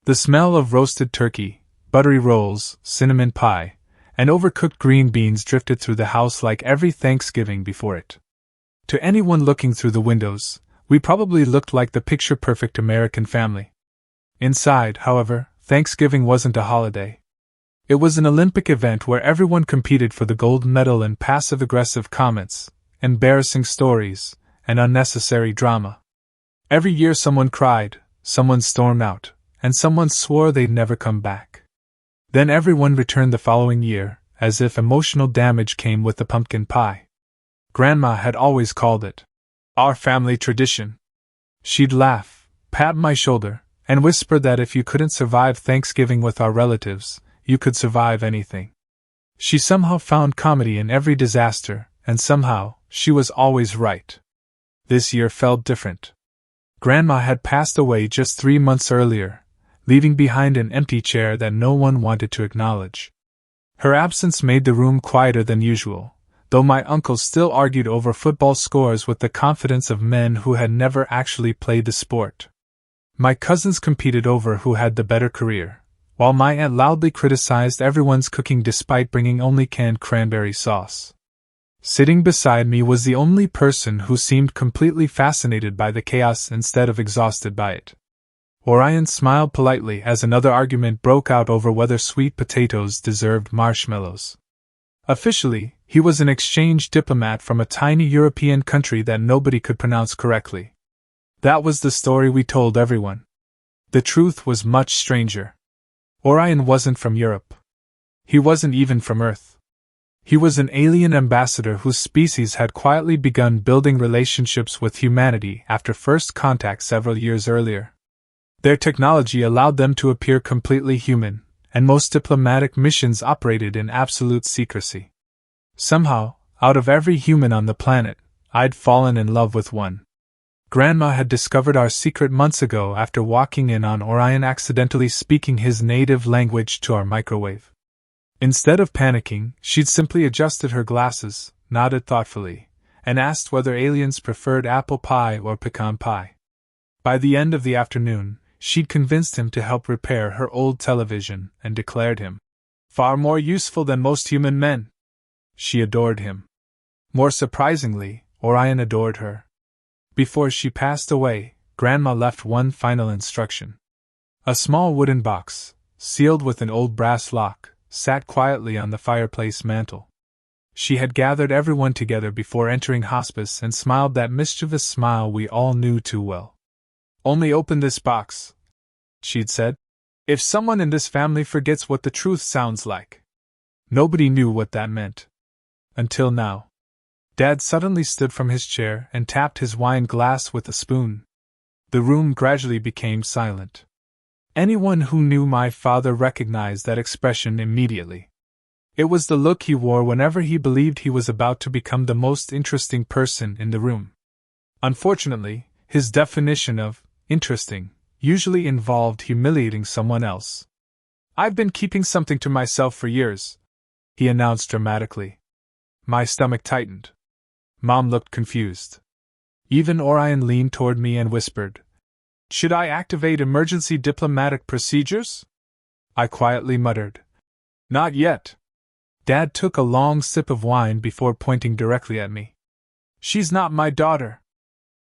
The smell of roasted turkey, buttery rolls, cinnamon pie, and overcooked green beans drifted through the house like every Thanksgiving before it. To anyone looking through the windows, we probably looked like the picture-perfect American family. Inside, however, Thanksgiving wasn't a holiday. It was an Olympic event where everyone competed for the gold medal in passive-aggressive comments, embarrassing stories, and unnecessary drama. Every year someone cried, someone stormed out, and someone swore they'd never come back. Then everyone returned the following year, as if emotional damage came with the pumpkin pie. Grandma had always called it our family tradition. She'd laugh, pat my shoulder, and whisper that if you couldn't survive Thanksgiving with our relatives, you could survive anything. She somehow found comedy in every disaster, and somehow, she was always right. This year felt different. Grandma had passed away just 3 months earlier, leaving behind an empty chair that no one wanted to acknowledge. Her absence made the room quieter than usual, though my uncles still argued over football scores with the confidence of men who had never actually played the sport. My cousins competed over who had the better career, while my aunt loudly criticized everyone's cooking despite bringing only canned cranberry sauce. Sitting beside me was the only person who seemed completely fascinated by the chaos instead of exhausted by it. Orion smiled politely as another argument broke out over whether sweet potatoes deserved marshmallows. Officially, he was an exchange diplomat from a tiny European country that nobody could pronounce correctly. That was the story we told everyone. The truth was much stranger. Orion wasn't from Europe. He wasn't even from Earth. He was an alien ambassador whose species had quietly begun building relationships with humanity after first contact several years earlier. Their technology allowed them to appear completely human, and most diplomatic missions operated in absolute secrecy. Somehow, out of every human on the planet, I'd fallen in love with one. Grandma had discovered our secret months ago after walking in on Orion accidentally speaking his native language to our microwave. Instead of panicking, she'd simply adjusted her glasses, nodded thoughtfully, and asked whether aliens preferred apple pie or pecan pie. By the end of the afternoon, she'd convinced him to help repair her old television and declared him far more useful than most human men. She adored him. More surprisingly, Orion adored her. Before she passed away, Grandma left one final instruction. A small wooden box, sealed with an old brass lock, sat quietly on the fireplace mantel. She had gathered everyone together before entering hospice and smiled that mischievous smile we all knew too well. "Only open this box," she'd said, "if someone in this family forgets what the truth sounds like." Nobody knew what that meant. Until now. Dad suddenly stood from his chair and tapped his wine glass with a spoon. The room gradually became silent. Anyone who knew my father recognized that expression immediately. It was the look he wore whenever he believed he was about to become the most interesting person in the room. Unfortunately, his definition of interesting usually involved humiliating someone else. "I've been keeping something to myself for years," he announced dramatically. My stomach tightened. Mom looked confused. Even Orion leaned toward me and whispered, "Should I activate emergency diplomatic procedures?" I quietly muttered, "Not yet." Dad took a long sip of wine before pointing directly at me. "She's not my daughter."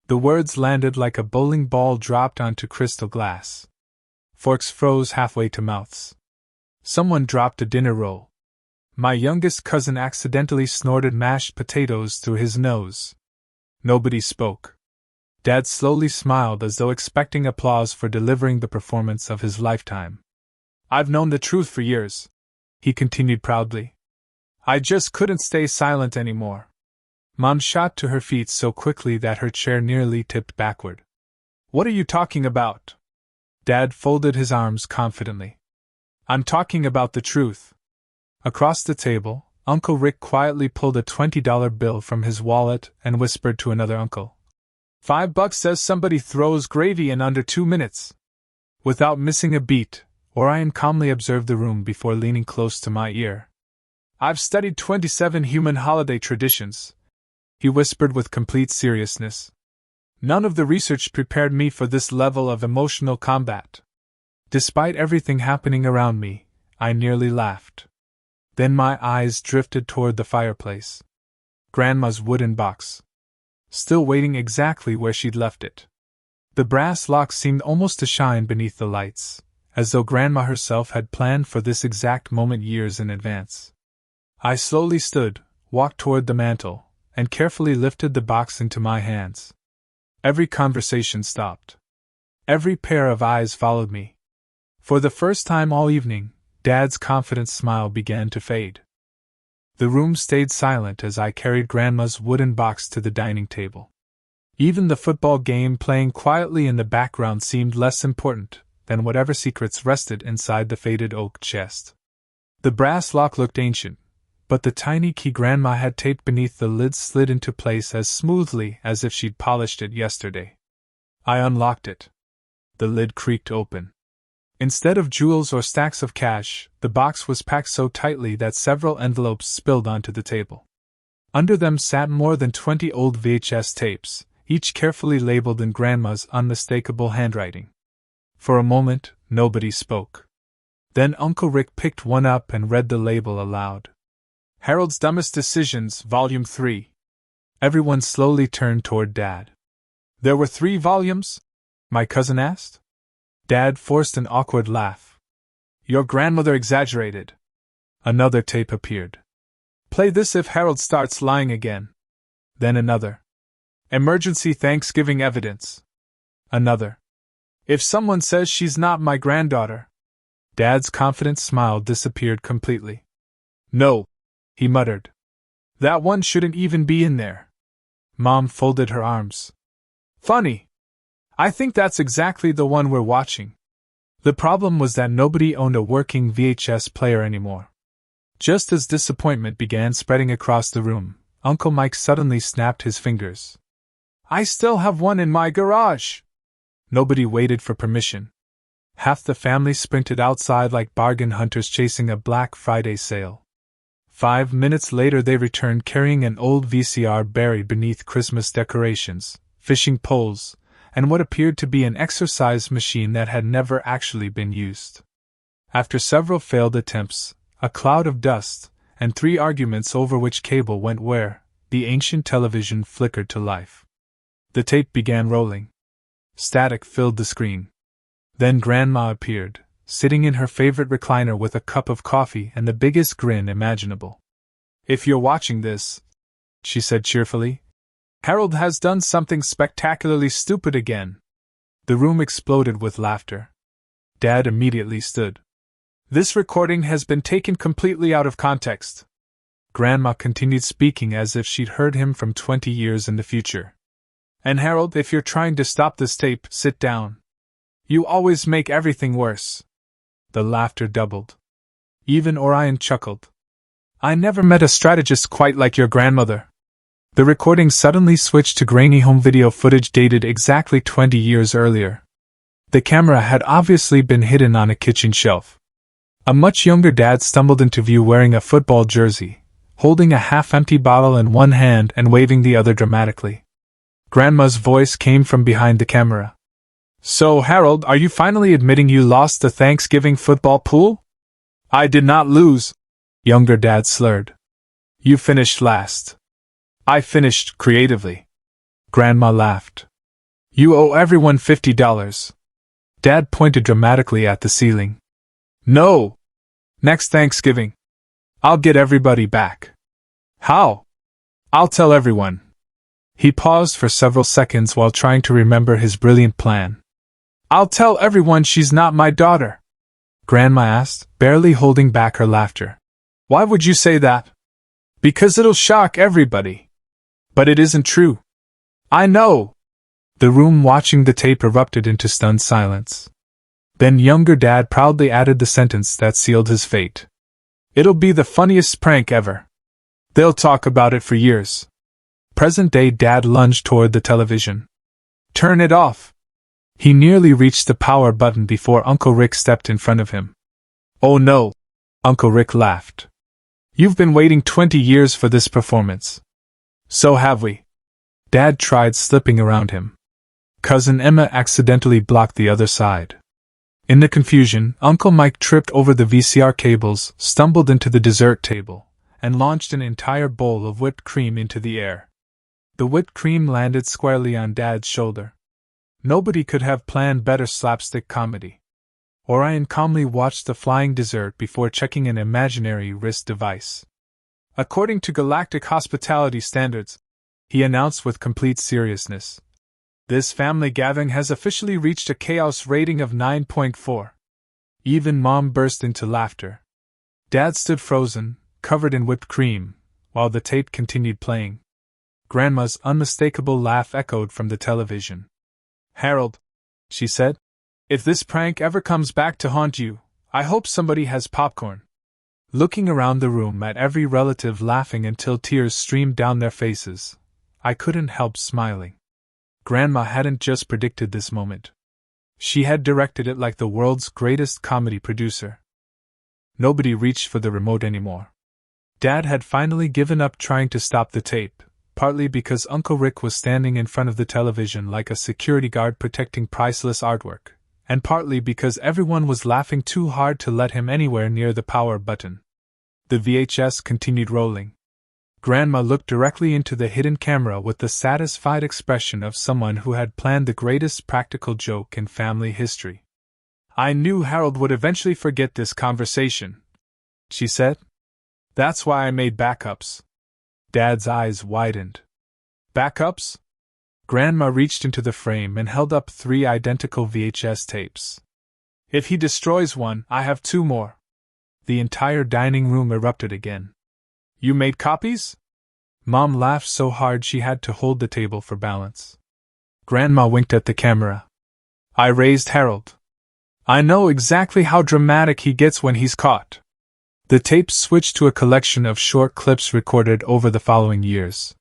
The words landed like a bowling ball dropped onto crystal glass. Forks froze halfway to mouths. Someone dropped a dinner roll. My youngest cousin accidentally snorted mashed potatoes through his nose. Nobody spoke. Dad slowly smiled as though expecting applause for delivering the performance of his lifetime. "I've known the truth for years," he continued proudly. "I just couldn't stay silent anymore." Mom shot to her feet so quickly that her chair nearly tipped backward. "What are you talking about?" Dad folded his arms confidently. "I'm talking about the truth." Across the table, Uncle Rick quietly pulled a $20 bill from his wallet and whispered to another uncle, $5 says somebody throws gravy in under 2 minutes. Without missing a beat, Orion calmly observed the room before leaning close to my ear. "I've studied 27 human holiday traditions," he whispered with complete seriousness. "None of the research prepared me for this level of emotional combat." Despite everything happening around me, I nearly laughed. Then my eyes drifted toward the fireplace. Grandma's wooden box. Still waiting exactly where she'd left it. The brass lock seemed almost to shine beneath the lights, as though Grandma herself had planned for this exact moment years in advance. I slowly stood, walked toward the mantel, and carefully lifted the box into my hands. Every conversation stopped. Every pair of eyes followed me. For the first time all evening, Dad's confident smile began to fade. The room stayed silent as I carried Grandma's wooden box to the dining table. Even the football game playing quietly in the background seemed less important than whatever secrets rested inside the faded oak chest. The brass lock looked ancient, but the tiny key Grandma had taped beneath the lid slid into place as smoothly as if she'd polished it yesterday. I unlocked it. The lid creaked open. Instead of jewels or stacks of cash, the box was packed so tightly that several envelopes spilled onto the table. Under them sat more than 20 old VHS tapes, each carefully labeled in Grandma's unmistakable handwriting. For a moment, nobody spoke. Then Uncle Rick picked one up and read the label aloud. Harold's Dumbest Decisions, Volume 3. Everyone slowly turned toward Dad. There were 3 volumes? My cousin asked. Dad forced an awkward laugh. Your grandmother exaggerated. Another tape appeared. Play this if Harold starts lying again. Then another. Emergency Thanksgiving evidence. Another. If someone says she's not my granddaughter. Dad's confident smile disappeared completely. No, he muttered. That one shouldn't even be in there. Mom folded her arms. Funny. I think that's exactly the one we're watching. The problem was that nobody owned a working VHS player anymore. Just as disappointment began spreading across the room, Uncle Mike suddenly snapped his fingers. I still have one in my garage! Nobody waited for permission. Half the family sprinted outside like bargain hunters chasing a Black Friday sale. 5 minutes later they returned carrying an old VCR buried beneath Christmas decorations, fishing poles, and what appeared to be an exercise machine that had never actually been used. After several failed attempts, a cloud of dust, and 3 arguments over which cable went where, the ancient television flickered to life. The tape began rolling. Static filled the screen. Then Grandma appeared, sitting in her favorite recliner with a cup of coffee and the biggest grin imaginable. If you're watching this, she said cheerfully, Harold has done something spectacularly stupid again. The room exploded with laughter. Dad immediately stood. This recording has been taken completely out of context. Grandma continued speaking as if she'd heard him from 20 years in the future. And Harold, if you're trying to stop this tape, sit down. You always make everything worse. The laughter doubled. Even Orion chuckled. I never met a strategist quite like your grandmother. The recording suddenly switched to grainy home video footage dated exactly 20 years earlier. The camera had obviously been hidden on a kitchen shelf. A much younger Dad stumbled into view wearing a football jersey, holding a half-empty bottle in one hand and waving the other dramatically. Grandma's voice came from behind the camera. So, Harold, are you finally admitting you lost the Thanksgiving football pool? I did not lose, younger Dad slurred. You finished last. I finished creatively. Grandma laughed. You owe everyone $50. Dad pointed dramatically at the ceiling. No! Next Thanksgiving. I'll get everybody back. How? I'll tell everyone. He paused for several seconds while trying to remember his brilliant plan. I'll tell everyone she's not my daughter. Grandma asked, barely holding back her laughter. Why would you say that? Because it'll shock everybody. But it isn't true. I know. The room watching the tape erupted into stunned silence. Then younger Dad proudly added the sentence that sealed his fate. It'll be the funniest prank ever. They'll talk about it for years. Present-day Dad lunged toward the television. Turn it off. He nearly reached the power button before Uncle Rick stepped in front of him. Oh no, Uncle Rick laughed. You've been waiting 20 years for this performance. So have we. Dad tried slipping around him. Cousin Emma accidentally blocked the other side. In the confusion, Uncle Mike tripped over the VCR cables, stumbled into the dessert table, and launched an entire bowl of whipped cream into the air. The whipped cream landed squarely on Dad's shoulder. Nobody could have planned better slapstick comedy. Orion calmly watched the flying dessert before checking an imaginary wrist device. According to galactic hospitality standards, he announced with complete seriousness, this family gathering has officially reached a chaos rating of 9.4. Even Mom burst into laughter. Dad stood frozen, covered in whipped cream, while the tape continued playing. Grandma's unmistakable laugh echoed from the television. Harold, she said, if this prank ever comes back to haunt you, I hope somebody has popcorn. Looking around the room at every relative laughing until tears streamed down their faces, I couldn't help smiling. Grandma hadn't just predicted this moment. She had directed it like the world's greatest comedy producer. Nobody reached for the remote anymore. Dad had finally given up trying to stop the tape, partly because Uncle Rick was standing in front of the television like a security guard protecting priceless artwork, and partly because everyone was laughing too hard to let him anywhere near the power button. The VHS continued rolling. Grandma looked directly into the hidden camera with the satisfied expression of someone who had planned the greatest practical joke in family history. I knew Harold would eventually forget this conversation, she said. That's why I made backups. Dad's eyes widened. Backups? Grandma reached into the frame and held up 3 identical VHS tapes. If he destroys one, I have 2 more. The entire dining room erupted again. You made copies? Mom laughed so hard she had to hold the table for balance. Grandma winked at the camera. I raised Harold. I know exactly how dramatic he gets when he's caught. The tapes switched to a collection of short clips recorded over the following years.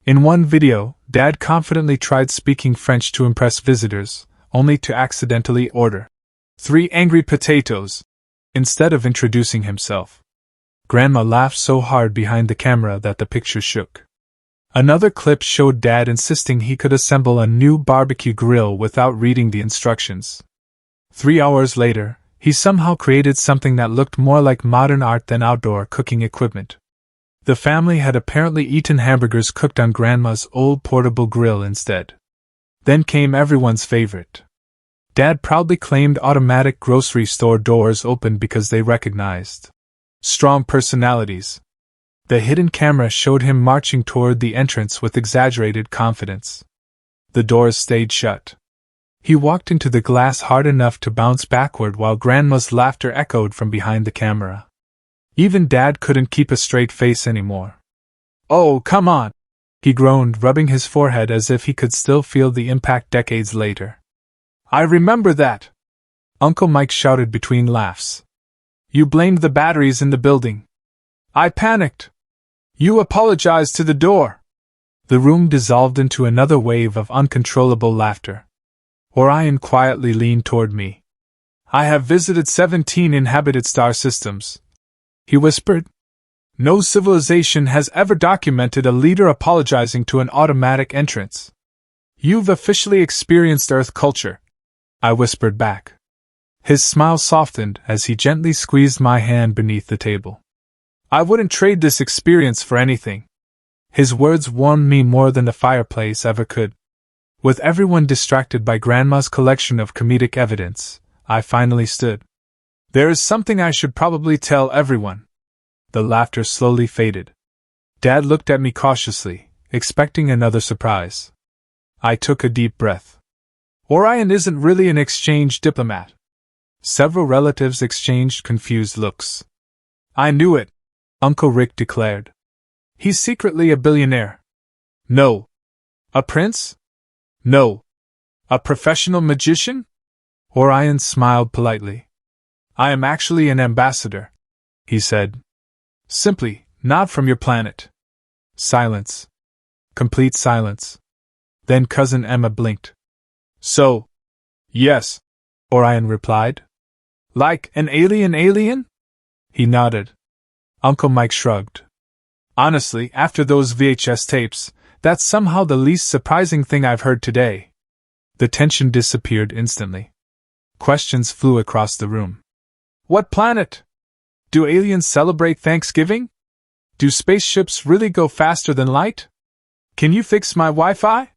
In one video, Dad confidently tried speaking French to impress visitors, only to accidentally order 3 angry potatoes instead of introducing himself. Grandma laughed so hard behind the camera that the picture shook. Another clip showed Dad insisting he could assemble a new barbecue grill without reading the instructions. 3 hours later, he somehow created something that looked more like modern art than outdoor cooking equipment. The family had apparently eaten hamburgers cooked on Grandma's old portable grill instead. Then came everyone's favorite. Dad proudly claimed automatic grocery store doors opened because they recognized strong personalities. The hidden camera showed him marching toward the entrance with exaggerated confidence. The doors stayed shut. He walked into the glass hard enough to bounce backward while Grandma's laughter echoed from behind the camera. Even Dad couldn't keep a straight face anymore. Oh, come on! He groaned, rubbing his forehead as if he could still feel the impact decades later. I remember that! Uncle Mike shouted between laughs. You blamed the batteries in the building. I panicked. You apologized to the door. The room dissolved into another wave of uncontrollable laughter. Orion quietly leaned toward me. I have visited 17 inhabited star systems, he whispered. No civilization has ever documented a leader apologizing to an automatic entrance. You've officially experienced Earth culture, I whispered back. His smile softened as he gently squeezed my hand beneath the table. I wouldn't trade this experience for anything. His words warmed me more than the fireplace ever could. With everyone distracted by Grandma's collection of comedic evidence, I finally stood. There is something I should probably tell everyone. The laughter slowly faded. Dad looked at me cautiously, expecting another surprise. I took a deep breath. Orion isn't really an exchange diplomat. Several relatives exchanged confused looks. I knew it, Uncle Rick declared. He's secretly a billionaire. No. A prince? No. A professional magician? Orion smiled politely. I am actually an ambassador, he said. Simply, not from your planet. Silence. Complete silence. Then Cousin Emma blinked. So? Yes, Orion replied. Like an alien? He nodded. Uncle Mike shrugged. Honestly, after those VHS tapes, that's somehow the least surprising thing I've heard today. The tension disappeared instantly. Questions flew across the room. What planet? Do aliens celebrate Thanksgiving? Do spaceships really go faster than light? Can you fix my Wi-Fi?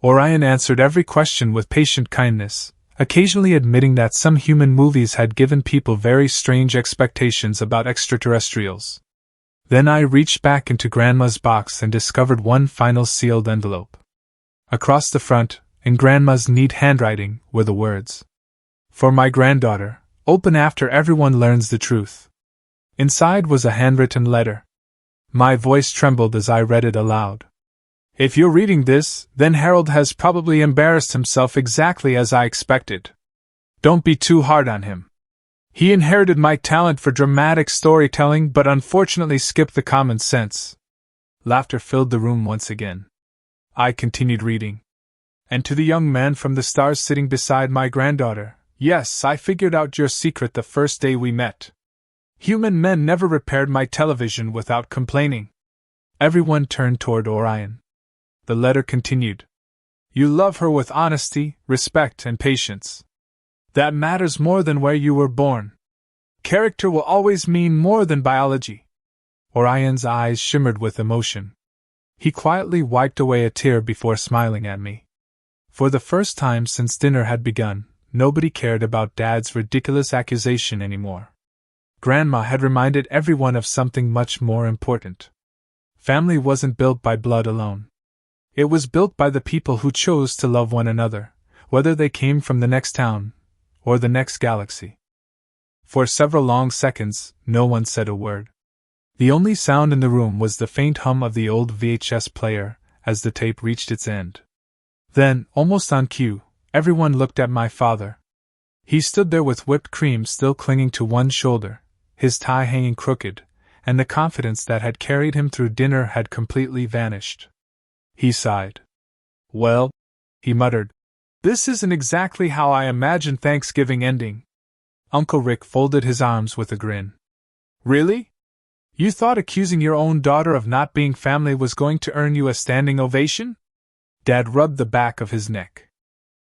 Orion answered every question with patient kindness, occasionally admitting that some human movies had given people very strange expectations about extraterrestrials. Then I reached back into Grandma's box and discovered one final sealed envelope. Across the front, in Grandma's neat handwriting, were the words, "For my granddaughter, open after everyone learns the truth." Inside was a handwritten letter. My voice trembled as I read it aloud. If you're reading this, then Harold has probably embarrassed himself exactly as I expected. Don't be too hard on him. He inherited my talent for dramatic storytelling but unfortunately skipped the common sense. Laughter filled the room once again. I continued reading. And to the young man from the stars sitting beside my granddaughter, yes, I figured out your secret the first day we met. Human men never repaired my television without complaining. Everyone turned toward Orion. The letter continued. You love her with honesty, respect, and patience. That matters more than where you were born. Character will always mean more than biology. Orion's eyes shimmered with emotion. He quietly wiped away a tear before smiling at me. For the first time since dinner had begun, nobody cared about Dad's ridiculous accusation anymore. Grandma had reminded everyone of something much more important. Family wasn't built by blood alone. It was built by the people who chose to love one another, whether they came from the next town or the next galaxy. For several long seconds, no one said a word. The only sound in the room was the faint hum of the old VHS player as the tape reached its end. Then, almost on cue, everyone looked at my father. He stood there with whipped cream still clinging to one shoulder, his tie hanging crooked, and the confidence that had carried him through dinner had completely vanished. He sighed. Well, he muttered, this isn't exactly how I imagined Thanksgiving ending. Uncle Rick folded his arms with a grin. Really? You thought accusing your own daughter of not being family was going to earn you a standing ovation? Dad rubbed the back of his neck.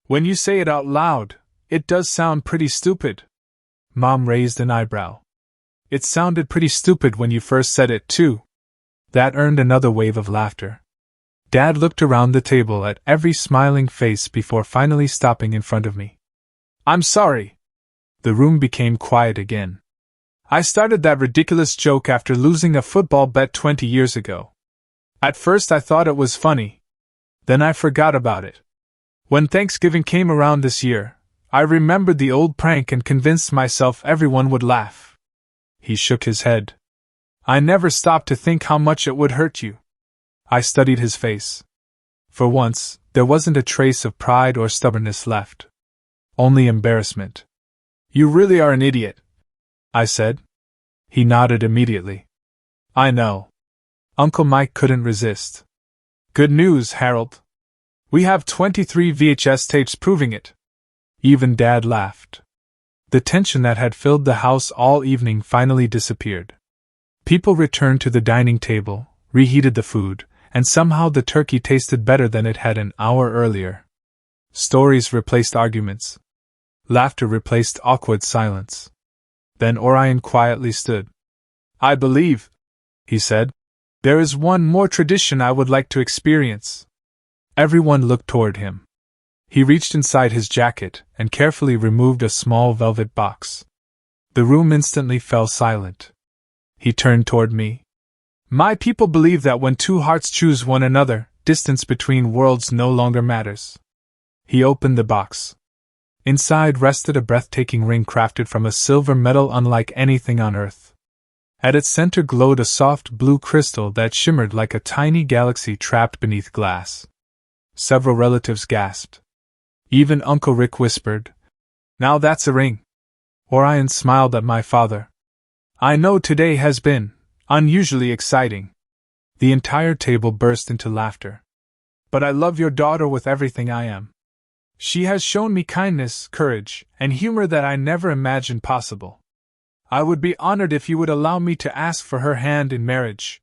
When you say it out loud, it does sound pretty stupid. Mom raised an eyebrow. It sounded pretty stupid when you first said it, too. That earned another wave of laughter. Dad looked around the table at every smiling face before finally stopping in front of me. I'm sorry. The room became quiet again. I started that ridiculous joke after losing a football bet 20 years ago. At first I thought it was funny. Then I forgot about it. When Thanksgiving came around this year, I remembered the old prank and convinced myself everyone would laugh. He shook his head. I never stopped to think how much it would hurt you. I studied his face. For once, there wasn't a trace of pride or stubbornness left. Only embarrassment. You really are an idiot, I said. He nodded immediately. I know. Uncle Mike couldn't resist. Good news, Harold. We have 23 VHS tapes proving it. Even Dad laughed. The tension that had filled the house all evening finally disappeared. People returned to the dining table, reheated the food, and somehow the turkey tasted better than it had an hour earlier. Stories replaced arguments. Laughter replaced awkward silence. Then Orion quietly stood. I believe, he said, there is one more tradition I would like to experience. Everyone looked toward him. He reached inside his jacket and carefully removed a small velvet box. The room instantly fell silent. He turned toward me. My people believe that when two hearts choose one another, distance between worlds no longer matters. He opened the box. Inside rested a breathtaking ring crafted from a silver metal unlike anything on Earth. At its center glowed a soft blue crystal that shimmered like a tiny galaxy trapped beneath glass. Several relatives gasped. Even Uncle Rick whispered, Now that's a ring. Orion smiled at my father. I know today has been unusually exciting. The entire table burst into laughter. But I love your daughter with everything I am. She has shown me kindness, courage, and humor that I never imagined possible. I would be honored if you would allow me to ask for her hand in marriage.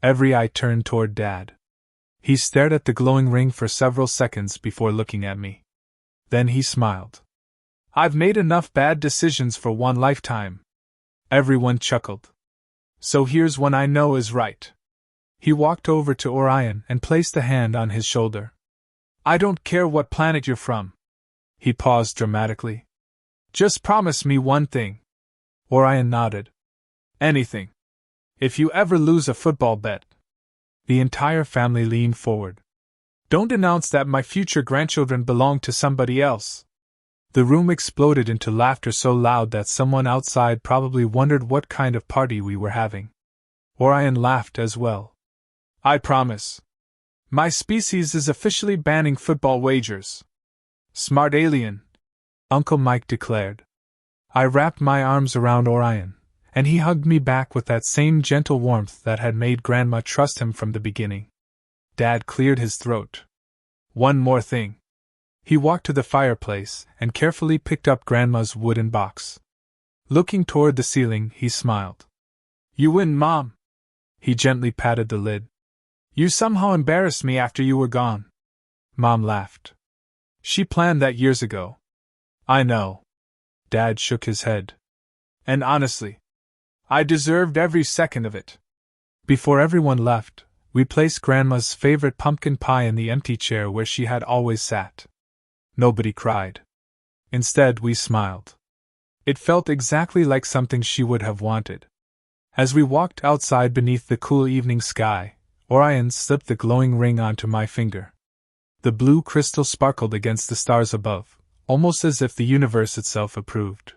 Every eye turned toward Dad. He stared at the glowing ring for several seconds before looking at me. Then he smiled. I've made enough bad decisions for one lifetime. Everyone chuckled. So here's one I know is right. He walked over to Orion and placed a hand on his shoulder. I don't care what planet you're from. He paused dramatically. Just promise me one thing. Orion nodded. Anything. If you ever lose a football bet. The entire family leaned forward. Don't announce that my future grandchildren belong to somebody else. The room exploded into laughter so loud that someone outside probably wondered what kind of party we were having. Orion laughed as well. I promise. My species is officially banning football wagers. Smart alien, Uncle Mike declared. I wrapped my arms around Orion, and he hugged me back with that same gentle warmth that had made Grandma trust him from the beginning. Dad cleared his throat. One more thing. He walked to the fireplace and carefully picked up Grandma's wooden box. Looking toward the ceiling, he smiled. You win, Mom. He gently patted the lid. You somehow embarrassed me after you were gone. Mom laughed. She planned that years ago. I know. Dad shook his head. And honestly, I deserved every second of it. Before everyone left, we placed Grandma's favorite pumpkin pie in the empty chair where she had always sat. Nobody cried. Instead, we smiled. It felt exactly like something she would have wanted. As we walked outside beneath the cool evening sky, Orion slipped the glowing ring onto my finger. The blue crystal sparkled against the stars above, almost as if the universe itself approved.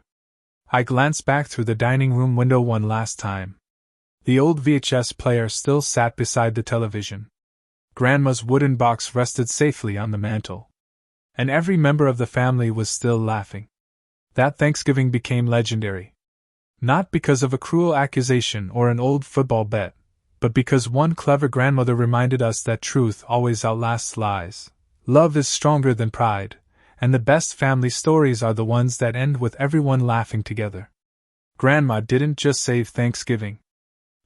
I glanced back through the dining room window one last time. The old VHS player still sat beside the television. Grandma's wooden box rested safely on the mantel. And every member of the family was still laughing. That Thanksgiving became legendary. Not because of a cruel accusation or an old football bet, but because one clever grandmother reminded us that truth always outlasts lies, love is stronger than pride, and the best family stories are the ones that end with everyone laughing together. Grandma didn't just save Thanksgiving.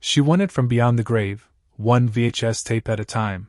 She won it from beyond the grave, one VHS tape at a time.